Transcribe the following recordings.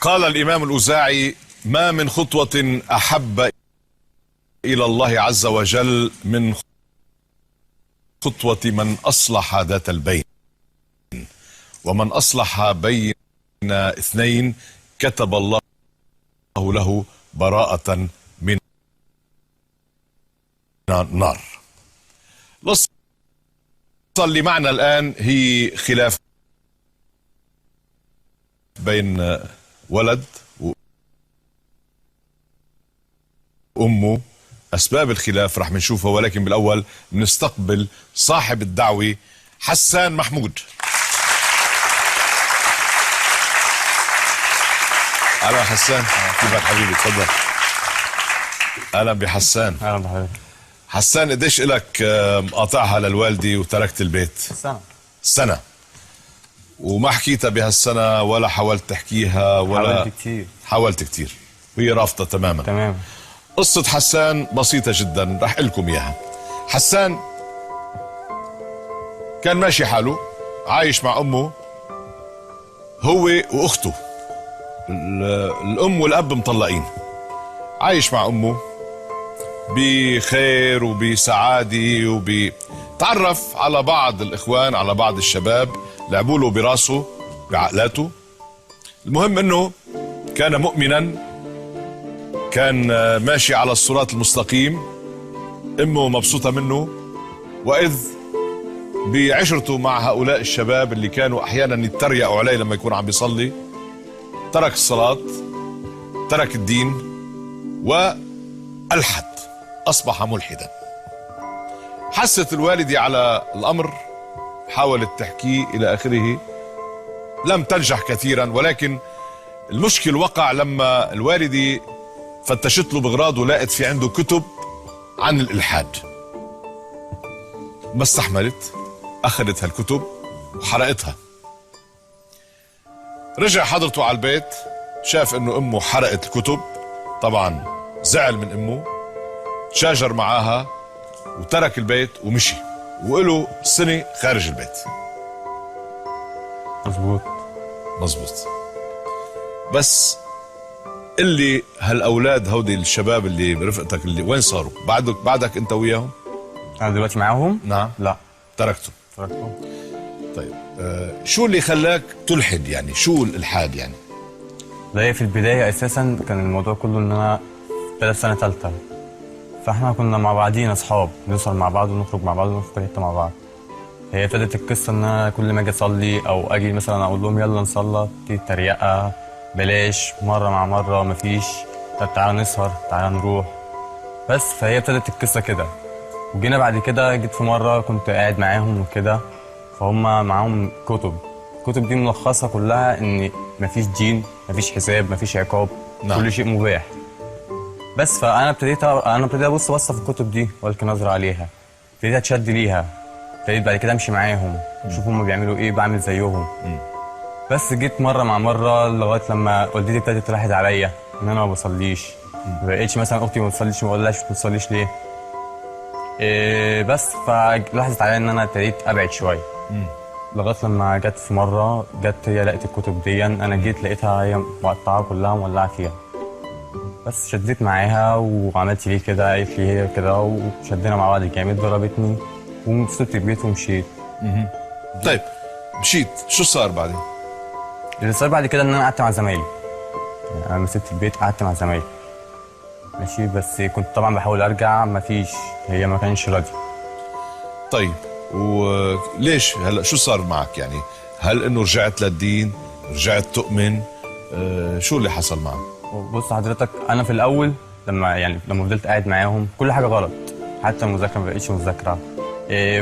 قال الإمام الأوزاعي: ما من خطوة أحب إلى الله عز وجل من خطوة من أصلح ذات البين، ومن أصلح بين اثنين كتب الله له براءة من النار. القصة اللي معنا الآن هي خلاف بين ولد وأمه. أسباب الخلاف رح نشوفها، ولكن بالأول نستقبل صاحب الدعوة حسان محمود. أهلا حسان، كيفك حبيبي؟ تفضل. أهلا بحسان. اهلا بحضرتك. حسان، قديش إلك مقاطعها للوالدة وتركت البيت؟ سنة. وما حكيتها بهالسنة ولا حاولت تحكيها ولا؟ حاولت كتير وهي رافضة تماما. تمام. قصة حسان بسيطة جدا، رح لكم إياها. حسان كان ماشي حاله، عايش مع أمه هو وأخته. الأم والأب مطلقين، عايش مع أمه بخير وبسعادة تعرف على بعض الإخوان، على بعض الشباب، لعبوا له براسه بعقلاته. المهم أنه كان مؤمنا، كان ماشي على الصراط المستقيم، أمه مبسوطة منه. وإذ بعشرته مع هؤلاء الشباب اللي كانوا أحيانا يتريقوا عليه لما يكون عم بيصلي، ترك الصلاة، ترك الدين، وألحد، أصبح ملحدا. حست الوالدة على الأمر، حاولت تحكيه إلى آخره، لم تنجح كثيرا. ولكن المشكل وقع لما الوالدة فتشت له بغراضه، لقت في عنده كتب عن الإلحاد. ما استحملت، أخذت هالكتب وحرقتها. رجع حضرته على البيت، شاف انه امه حرقت الكتب، طبعا زعل من امه، تشاجر معاها وترك البيت ومشي، وقله سنة خارج البيت. مزبوط. بس اللي هالاولاد هودي الشباب اللي برفقتك اللي وين صاروا؟ بعدك انت وياهم؟ انا دلوقتي معاهم؟ نعم. لا، تركتهم. طيب شو اللي خلاك تلحد؟ يعني شو الالحاد يعني؟ لا، هي في البدايه اساسا كان الموضوع كله ان انا في سنه ثالثه، فاحنا كنا مع بعضينا اصحاب، نوصل مع بعض ونخرج مع بعض ونخرج كل حته مع بعض. هي ابتدت القصه ان انا كل ما اجي اصلي او اجي مثلا اقول لهم يلا نصلي، تيجي تريقه، بلاش، مره مع مره مفيش، طب تعالى نسهر، تعالى نروح. بس فهي ابتدت القصه كده. وجينا بعد كده، جيت في مره كنت قاعد معاهم وكده، فهم معاهم الكتب دي ملخصه كلها ان مفيش دين، مفيش حساب، مفيش عقاب. نعم. كل شيء مباح. بس فانا ابتديت ابص بصه في الكتب دي والقي نظره عليها، ابتديت اتشد ليها، ابتديت بعد كده امشي معاهم، اشوف هم بيعملوا ايه، بعمل زيهم. بس جيت مره مع مره لغايه لما والدتي ابتدت تلاحظ عليا ان انا ما بصليش. ما بقتش مثلا اختي ما بتصليش، ما بقولهاش ما بتصليش ليه. بس فلاحظت عليا ان انا ابتديت ابعد شويه. لغايه لما جت في مره، هي لقيت الكتب دي، انا جيت لقيتها هي مقطعه كلها مولعه فيها. بس شديت معاها وعملت ليه كده، قالت لي هي كده، وشدينا مع بعض جامد، ضربتني وسبت البيت ومشيت. طيب مشيت، شو صار بعدين؟ اللي صار بعد كده ان انا قعدت مع زمايلي. يعني انا سبت البيت، قعدت مع زمايلي ماشي، بس كنت طبعا بحاول ارجع، مفيش، هي ما كانش راضيه. طيب وليش هلا شو صار معك يعني؟ هل انه رجعت للدين؟ رجعت تؤمن؟ شو اللي حصل معك؟ بص حضرتك، انا في الاول لما فضلت قاعد معاهم كل حاجه غلط، حتى المذاكره ما بقتش مذاكره.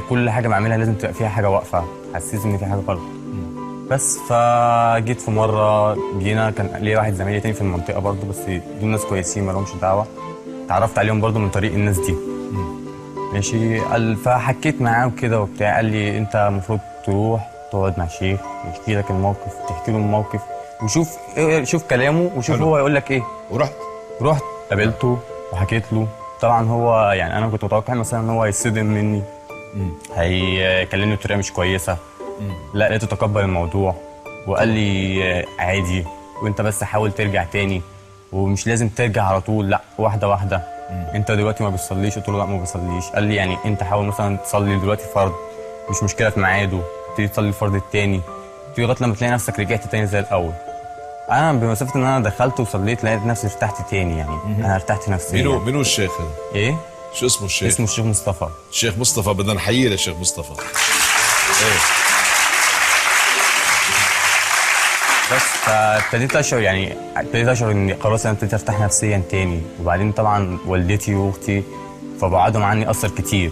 كل حاجه بعملها لازم تبقى فيها حاجه واقفه، حسيت ان في حاجه غلط. بس فجيت في مره، كان ليا واحد زميلي تاني في المنطقه برضه، بس دول ناس كويسين ما لهمش دعوه، اتعرفت عليهم برضه من طريق الناس دي. ماشي، فحكيت معاه وكده وبتاع، قال لي انت المفروض تروح تقعد مع شيخ يحكي لك الموقف، تحكي له الموقف وشوف كلامه وشوف هو يقول لك ايه. رحت قابلته وحكيت له. طبعا هو يعني انا كنت متوقع مثلا ان هو هيصدم مني، هيكلمني بطريقه مش كويسه. لا، لقيته تقبل الموضوع وقال لي عادي، وانت بس حاول ترجع تاني، ومش لازم ترجع على طول، لا واحده واحده. انت دلوقتي ما بتصليش، قلت له لا ما بصليش. قال لي يعني انت حاول مثلا تصلي دلوقتي فرض، مش مشكله في ميعاده، تبتدي تصلي الفرض التاني، لغايه لما تلاقي نفسك رجعت تاني زي الاول. انا بمسافه ان انا دخلت وصليت لقيت نفسي ارتحت تاني، يعني انا ارتحت نفسيا. مينو الشيخ هذا؟ ايه؟ شو اسمه الشيخ؟ اسمه الشيخ مصطفى. الشيخ مصطفى، بدنا نحييه للشيخ مصطفى. ايه. بس فابتديت اشعر، يعني ابتديت اشعر اني خلاص انا ابتديت ارتاح نفسيا تاني. وبعدين طبعا والدتي واختي فبعدهم عني اثر كتير،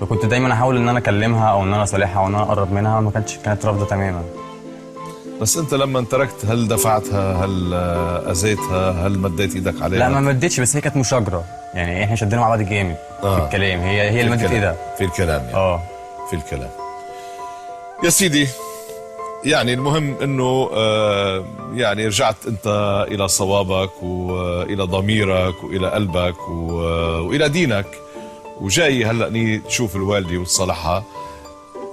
فكنت دايما احاول ان انا اكلمها او ان انا اصالحها او ان انا اقرب منها، ما كانت رافضه تماما. بس انت لما تركت، هل دفعتها؟ هل اذيتها؟ هل مديت ايدك عليها؟ لا ما مدتش، بس هي كانت مشاجره، يعني احنا شدينا مع بعض جامد في الكلام. هي اللي مدت ايدها في الكلام يعني. في الكلام. يا سيدي، يعني المهم انه يعني رجعت انت الى صوابك والى ضميرك والى قلبك والى دينك، وجاي هلا تشوف الوالده وتصالحها.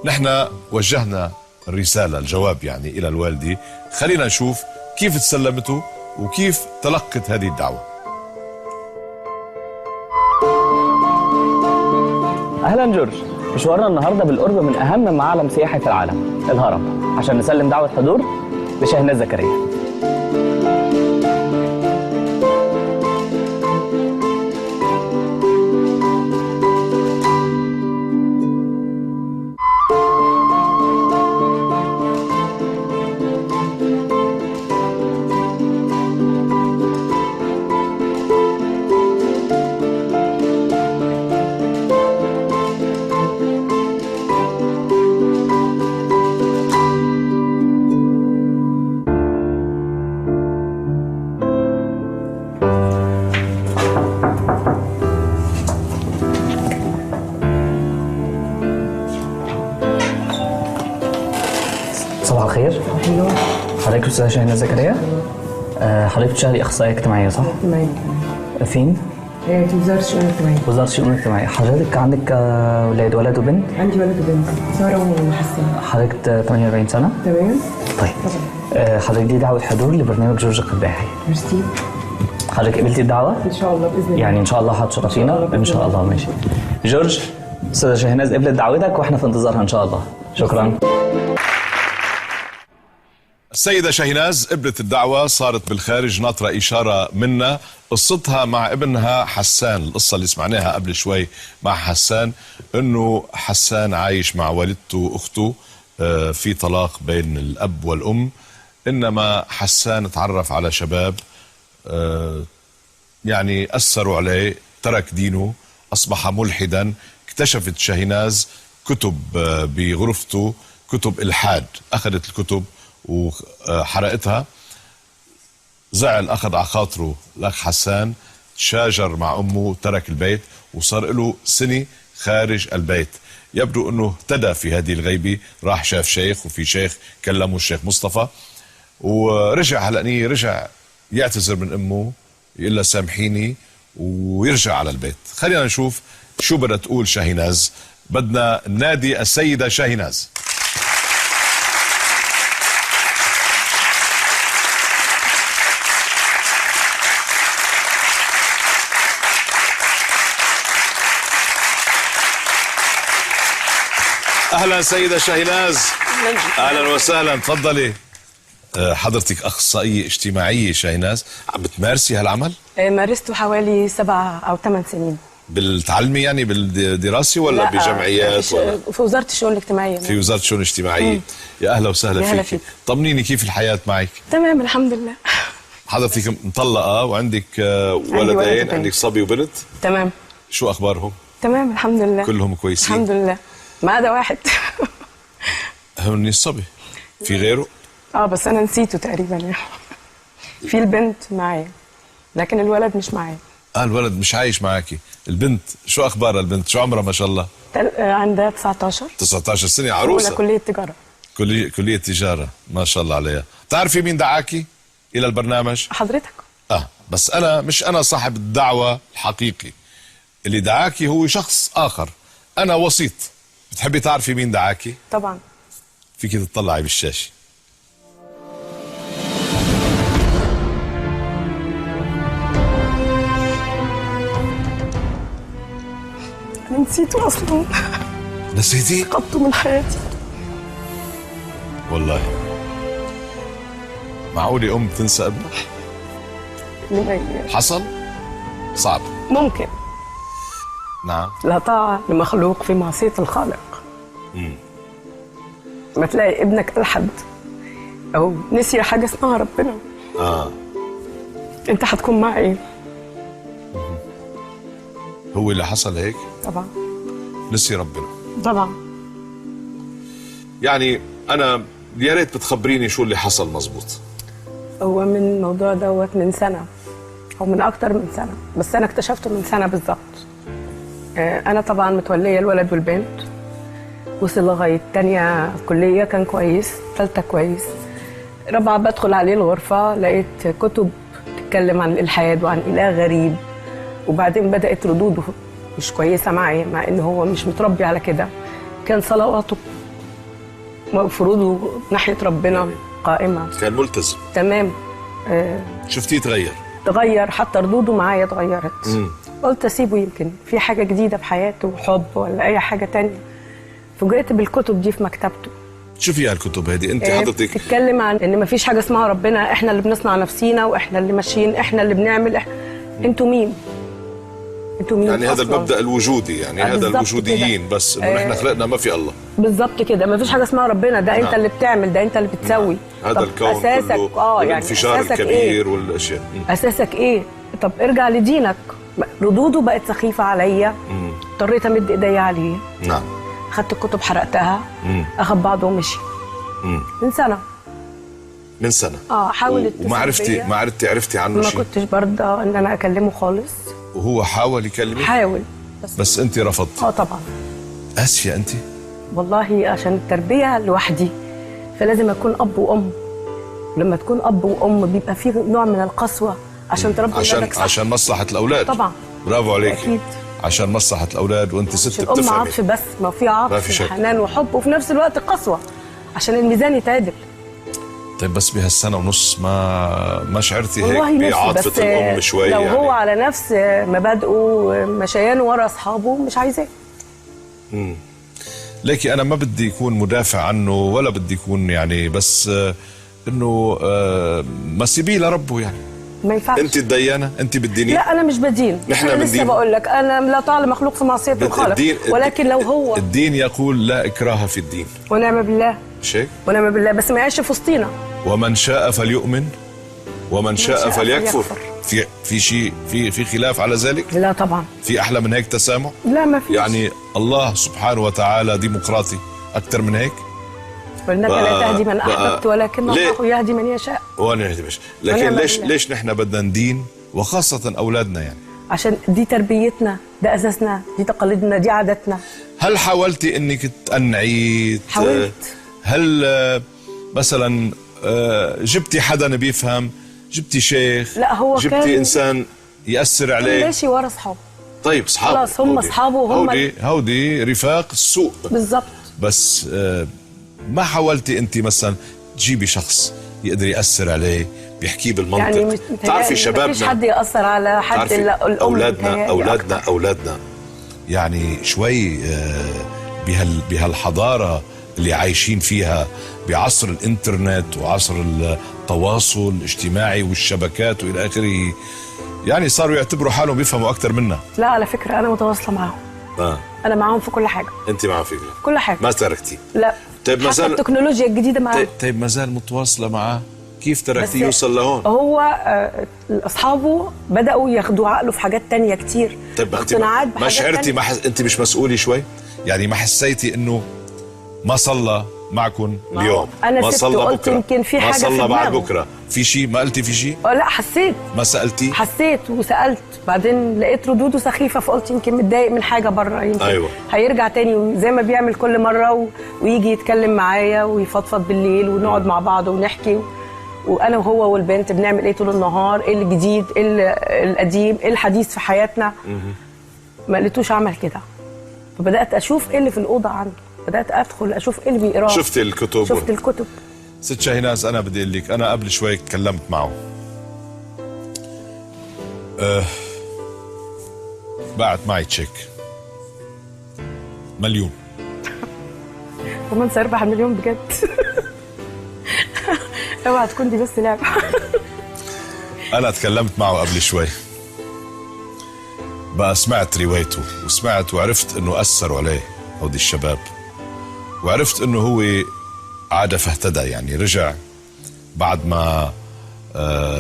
نحن وجهنا الرساله، الجواب يعني الى الوالده. خلينا نشوف كيف تسلمته وكيف تلقت هذه الدعوه. اهلا جورج، مشوارنا النهارده بالقرب من اهم معلم سياحي في العالم، الهرم، عشان نسلم دعوه حضور لشاهناز زكريا. صباح الخير. حضرتك استاذه شاهناز زكريا؟ حضرتك بتشتغلي اخصائيه اجتماعيه صح؟ اجتماعيه. فين؟ في وزاره الشؤون الاجتماعيه. وزاره الشؤون الاجتماعيه. حضرتك عندك ولد وبنت؟ عندي ولد وبنت، ساره وحسين. حضرتك 48 سنه؟ تمام. طيب حضرتك دي دعوه حضور لبرنامج جورج القباحي. ميرسي. حضرتك قبلتي الدعوه؟ ان شاء الله باذن الله. يعني ان شاء الله هتشرفينا ان شاء الله. ماشي جورج، استاذه شاهناز قبلت دعوتك واحنا في انتظارها ان شاء الله. شكرا. السيدة شاهناز قبلت الدعوة، صارت بالخارج ناطرة إشارة منا. قصتها مع ابنها حسان، القصة اللي سمعناها قبل شوي مع حسان، إنه حسان عايش مع والدته وأخته، في طلاق بين الأب والأم. إنما حسان تعرف على شباب يعني أثروا عليه، ترك دينه، أصبح ملحدا. اكتشفت شاهناز كتب بغرفته، كتب إلحاد، أخذت الكتب وحرقتها. زعل، أخذ على خاطره الأخ حسان، تشاجر مع أمه، ترك البيت وصار له سنة خارج البيت. يبدو أنه اهتدى في هذه الغيبة، راح شاف شيخ، وفي شيخ كلمه الشيخ مصطفى، ورجع هلأني رجع يعتذر من أمه، يقول لها سامحيني، ويرجع على البيت. خلينا نشوف شو بدها تقول شاهناز. بدنا نادي السيدة شاهناز. اهلا سيدة شاهناز. اهلا وسهلا، تفضلي. حضرتك اخصائية اجتماعية شاهناز، عم بتمارسي هالعمل؟ مارسته حوالي 7 أو 8 سنين. بالتعلمي يعني بالدراسة ولا بجمعيات ولا؟ في وزارة الشؤون الاجتماعية. في وزارة الشؤون الاجتماعية. يا اهلا وسهلا فيك. طمنيني كيف الحياة معك؟ تمام الحمد لله. حضرتك مطلقة وعندك ولدين، عندك صبي وبنت؟ تمام. شو اخبارهم؟ تمام الحمد لله. كلهم كويسين؟ الحمد لله، ما عدا واحد. هوني الصبي، في غيره؟ بس انا نسيته تقريبا يعني. في البنت معايا لكن الولد مش معايا. الولد مش عايش معاكي. البنت شو اخبارها؟ البنت شو عمرها ما شاء الله؟ عندها 19 سنة، عروسة. كلية تجارة. كلية تجارة، ما شاء الله عليها. تعرفي مين دعاكي إلى البرنامج؟ حضرتك. بس أنا مش أنا صاحب الدعوة الحقيقي، اللي دعاكي هو شخص آخر، أنا وسيط. بتحبي تعرفي مين دعاكي؟ طبعا. فيك تطلعي بالشاشة. ونسيته اصلا. نسيتي؟ سقطته من حياتي. والله معقولة أم تنسى ابنها؟ حصل؟ صعب. ممكن. نعم. لا طاعة لمخلوق في معصية الخالق. ما تلاقي ابنك ألحد أو نسي حاجة اسمها ربنا، أنت هتكون معه إيه؟ هو اللي حصل هيك؟ طبعا. نسي ربنا. طبعا. يعني أنا يا ريت بتخبريني شو اللي حصل مزبوط. هو من الموضوع دوت من سنة أو من أكتر من سنة، بس أنا اكتشفته من سنة بالظبط. أنا طبعا متولية الولد والبنت، وصل لغاية تانية كلية كان كويس، تالتة كويس، رابعة بدخل عليه الغرفة لقيت كتب تتكلم عن الإلحاد وعن إله غريب، وبعدين بدأت ردوده مش كويسة معايا، مع إن هو مش متربي على كده. كان صلواته وفروضه ناحية ربنا قائمة، كان ملتزم تمام. شفتيه تغير؟ تغير، حتى ردوده معايا اتغيرت. قلت اسيبه، يمكن في حاجة جديدة في حياته، حب ولا أي حاجة تانية. فوجئت بالكتب دي في مكتبته. شو فيها الكتب هذه؟ انت حضرتك بتتكلم عن ان مفيش حاجه اسمها ربنا، احنا اللي بنصنع نفسينا واحنا اللي ماشيين، احنا اللي بنعمل. انتوا مين؟ انتوا مين يعني هذا أصلاً؟ المبدأ الوجودي، يعني هذا بالظبط الوجوديين كده. بس انه نحن خلقنا ما في الله. بالظبط كده، مفيش حاجه اسمها ربنا، ده انت اللي بتعمل، ده انت اللي بتسوي. هذا طب الكون اساسك كله يعني الانفجار أساسك الكبير إيه؟ والاشياء. اساسك ايه؟ طب ارجع لدينك. ردوده بقت سخيفه عليا، اضطريت امد ايديا عليه. نعم. خدت الكتب حرقتها، اخد بعضه ومشي. من سنه. من سنه. حاول وما عرفتي عنه ما شيء؟ ما كنتش برضه ان انا اكلمه خالص. وهو حاول يكلمك؟ حاول بس انت رفضتي؟ طبعا. قاسيه انت؟ والله عشان التربيه لوحدي فلازم اكون اب وام. لما تكون اب وام بيبقى فيه نوع من القسوه عشان تربي اولادك صح. عشان مصلحه الاولاد. طبعا. برافو عليك. اكيد. عشان مصلحه الاولاد، وانت ست الام بتفهمي. عطف، بس ما في عطف وحنان وحب وفي نفس الوقت قسوه عشان الميزان يتعدل. طيب بس بهالسنه ونص ما شعرتي هيك والله بعاطفه الام شوي؟ لو يعني هو على نفس مبادئه مشيان ورا اصحابه مش عايزاه. لكن انا ما بدي يكون مدافع عنه ولا بدي يكون يعني، بس انه ما سيبيه لربه يعني. ما ينفعش. انت الديانه، انت بالدينيه. لا انا مش بدين، نحن انا لسه بندين. بقول لك انا لا طالب مخلوق في معصيه الخالق، ولكن لو هو الدين يقول لا اكراه في الدين. ونعم بالله. مش هيك؟ ونعم بالله، بس ما يعيش في وسطينا. ومن شاء فليؤمن ومن شاء فليكفر. في شيء في خلاف على ذلك؟ لا طبعا. في احلى من هيك تسامح؟ لا ما في. يعني الله سبحانه وتعالى ديمقراطي اكثر من هيك؟ وانك لا تهدي من احببت ولكن الله يهدي من يشاء. لكن ليش نحن بدنا ندين وخاصه اولادنا يعني؟ عشان دي تربيتنا، ده اساسنا، دي تقاليدنا، دي عاداتنا. هل حاولتي انك تقنعي؟ حاولت. هل مثلا جبتي حدا بيفهم؟ جبتي شيخ؟ لا هو جبتي انسان يأثر عليه؟ ماشي ورا اصحابه. طيب اصحابه خلاص هم اصحابه وهم هودي رفاق السوق بالضبط. بس ما حاولتي انت مثلا تجيبي شخص يقدر يأثر عليه، بيحكيه بالمنطق؟ يعني بتعرفي شبابنا مفيش حد يأثر على حد الا الام. اولادنا يعني شوي بهالحضاره اللي عايشين فيها بعصر الانترنت وعصر التواصل الاجتماعي والشبكات والى اخره، يعني صاروا يعتبروا حالهم بيفهموا اكثر منا. لا على فكره انا متواصله معاهم. انا معاهم في كل حاجه. انت معهم في كل حاجه. ما تركتي؟ لا. طيب حتى التكنولوجيا الجديده معاه. طيب ما زال متواصلة معاه؟ كيف تركتيه يوصل لهون؟ هو اصحابه بداوا ياخدوا عقله في حاجات تانية كتير. طيب انت ما شعرتي انت مش مسؤولة شوي؟ يعني ما حسيتي انه ما صلى معكم اليوم؟ انا ما صلى بكره، يمكن في حاجه ما صلى في بعد بكره، في شيء ما قلتي؟ في شيء؟ لا حسيت. ما سالتي؟ حسيت وسالت، بعدين لقيت ردوده سخيفه فقلت يمكن متضايق من حاجه بره، يمكن أيوة. هيرجع تاني زي ما بيعمل كل مره ويجي يتكلم معايا ويفضفض بالليل ونقعد مع بعض ونحكي، وانا وهو والبنت بنعمل ايه طول النهار، ايه الجديد، ايه القديم، ايه الحديث في حياتنا. ما لقيتوش عمل كده، فبدات اشوف ايه اللي في الاوضه عنده، بدات ادخل اشوف ايه اللي بيقراه. شفت الكتب؟ شفت الكتب. ست شاهيناز، انا بدي اقول لك، انا قبل شوي تكلمت معه، بعت معي تشيك مليون. كمان سيربح المليون بجد. اوعى تكون دي بس لعبه. أنا تكلمت معه قبل شوي، بقى سمعت روايته وسمعت وعرفت إنه أثروا عليه هودي الشباب، وعرفت إنه هو عاد فاهتدى، يعني رجع بعد ما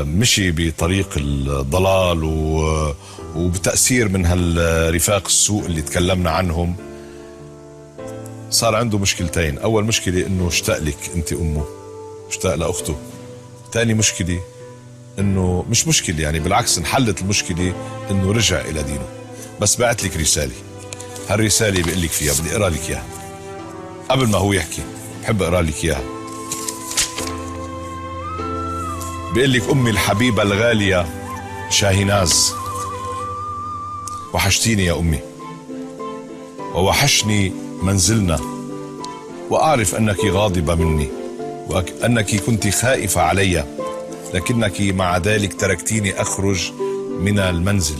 مشي بطريق الضلال وبتأثير من هالرفاق السوء اللي تكلمنا عنهم. صار عنده مشكلتين، أول مشكلة إنه اشتاق لك أنت أمه، اشتاق لأخته. تاني مشكلة إنه مش مشكلة، يعني بالعكس انحلت المشكلة، إنه رجع إلى دينه. بس بعت لك رسالة، هالرسالة بيقول لك فيها، بدي أقرأ لك إياها قبل ما هو يحكي، بحب أقرأ لك إياها. بيقول لك: أمي الحبيبة الغالية شاهيناز، وحشتيني يا أمي، ووحشني منزلنا، وأعرف أنك غاضبة مني وأنك كنت خائفة علي، لكنك مع ذلك تركتيني أخرج من المنزل.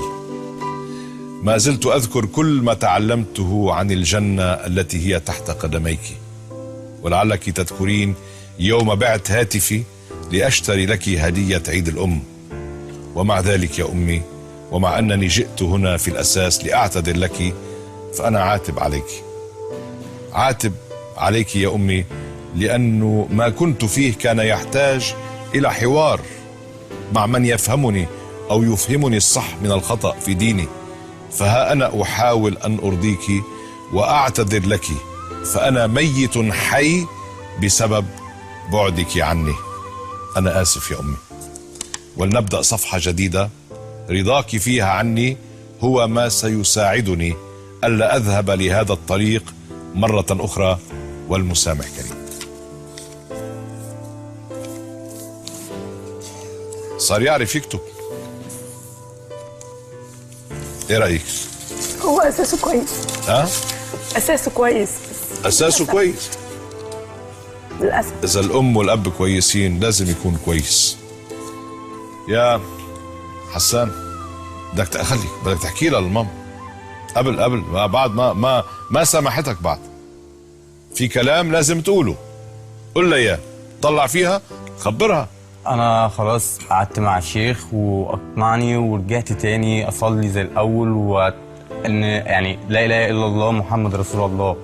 ما زلت أذكر كل ما تعلمته عن الجنة التي هي تحت قدميك، ولعلك تذكرين يوم بعت هاتفي لأشتري لك هدية عيد الأم. ومع ذلك يا أمي، ومع أنني جئت هنا في الأساس لأعتذر لك، فأنا عاتب عليك، عاتب عليك يا أمي، لأنه ما كنت فيه كان يحتاج إلى حوار مع من يفهمني أو يفهمني الصح من الخطأ في ديني. فها أنا أحاول أن أرضيك وأعتذر لك، فأنا ميت حي بسبب بعدك عني. أنا آسف يا أمي، ولنبدأ صفحة جديدة رضاك فيها عني هو ما سيساعدني ألا أذهب لهذا الطريق مرة أخرى، والمسامح كريم. صار يعرف يكتب. ايه رأيك؟ هو اساسه كويس. ها؟ اساسه كويس. أساسه كويس. للاسف. إذا الأم والأب كويسين لازم يكون كويس. يا حسان، بدك تحكي لها للمام قبل ما بعد ما سامحتك بعد. في كلام لازم تقوله، قول لها اياه، طلع فيها، خبرها. انا خلاص قعدت مع الشيخ واقنعني، ورجعت تاني اصلي زي الاول، وان يعني لا اله الا الله محمد رسول الله،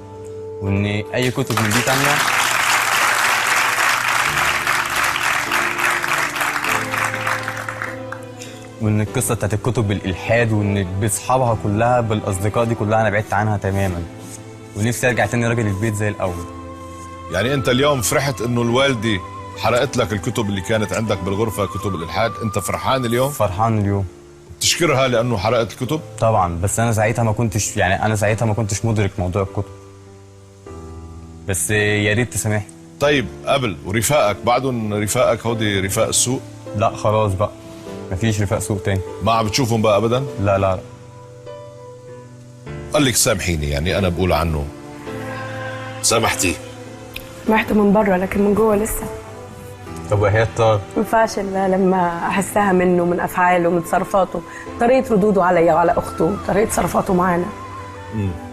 وان اي كتب من دي تانية وان القصه بتاعت الكتب بالالحاد، وان باصحابها كلها بالاصدقاء دي كلها انا بعدت عنها تماما، ونفسي ارجع تاني راجل البيت زي الاول. يعني انت اليوم فرحت انه الوالده حرقت لك الكتب اللي كانت عندك بالغرفه، كتب الالحاد، انت فرحان اليوم؟ فرحان اليوم. تشكرها لانه حرقت الكتب؟ طبعا، بس انا ساعتها ما كنتش مدرك موضوع الكتب، بس يا ريت تسامحني. طيب قبل، ورفاقك بعدهم رفاقك هودي رفاق السوق؟ لا خلاص بقى، مفيش رفاق سوق تاني. ما عم بتشوفهم بقى ابدا؟ لا. قال لك سامحيني، يعني انا بقول عنه سامحتيه؟ سمعته من بره لكن من جوه لسه. طب وهي الطار؟ ما ينفعش إلا لما احسها منه، من افعاله، من تصرفاته، طريقه ردوده عليا وعلى اخته، طريقه تصرفاته معانا،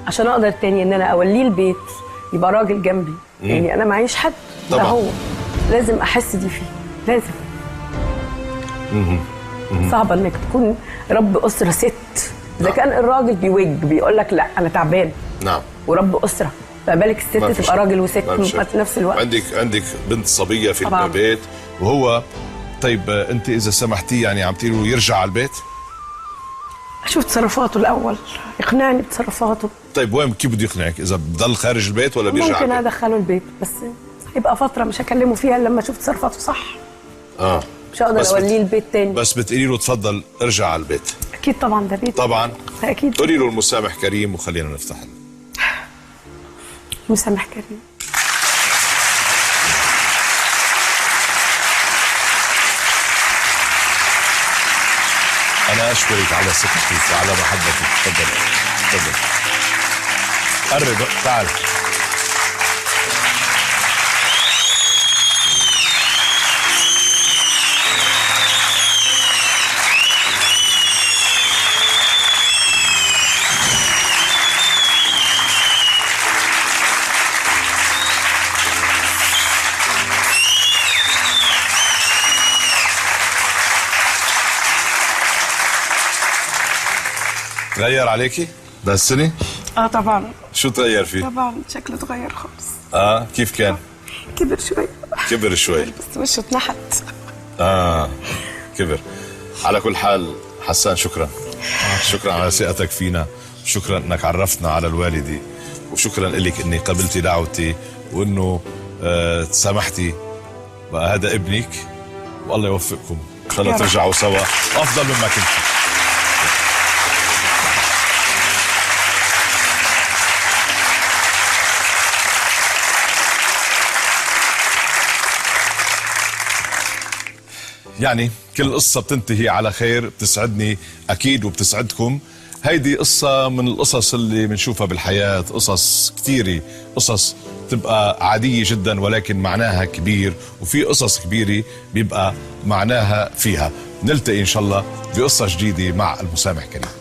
عشان اقدر تاني ان انا اوليه البيت يبقى راجل جنبي. يعني انا معيش حد، ده هو لازم احس دي فيه، لازم. صعبه انك تكون رب اسره ست. اذا كان الراجل بيقول لك لا انا تعبان، نعم، ورب اسره، فبالك الست تبقى راجل وست في نفس الوقت. عندك بنت صبيه في البيت، وهو طيب انت اذا سمحتي يعني عم تقولي يرجع على البيت؟ اشوف تصرفاته الاول، يقنعني بتصرفاته. طيب وين كيف بده يقنعك؟ اذا بضل خارج البيت ولا بيرجع ممكن البيت؟ ادخله البيت، بس يبقى فتره مش هكلمه فيها الا لما اشوف تصرفاته صح. مش هقدر اوليه البيت تاني. بس بتقولي له تفضل ارجع على البيت؟ اكيد طبعا، ده بيت طبعا اكيد. قولي له المسامح كريم، وخلينا نفتح مسامح كريم. أنا أشكرك على ثقتك وعلى محبتك. تفضل قرب، تعال. تغير عليكي ده السنة؟ طبعا. شو تغير فيه؟ طبعا شكله اتغير خالص. كيف كان؟ كبر شوي. كبر شوي. بس وشه اتنحت. كبر. على كل حال حسان شكرا. شكرا على ثقتك فينا، شكرا انك عرفتنا على الوالدة، وشكرا لك اني قبلتي دعوتي وانه تسامحتي. بقى هذا ابنك والله يوفقكم، ان شاء الله ترجعوا سوا افضل مما كنتوا. يعني كل قصة بتنتهي على خير، بتسعدني أكيد وبتسعدكم. هيدي قصة من القصص اللي بنشوفها بالحياة، قصص كتيرة، قصص تبقى عادية جدا ولكن معناها كبير، وفي قصص كبيرة بيبقى معناها فيها. نلتقي إن شاء الله بقصة جديدة مع المسامح كريم.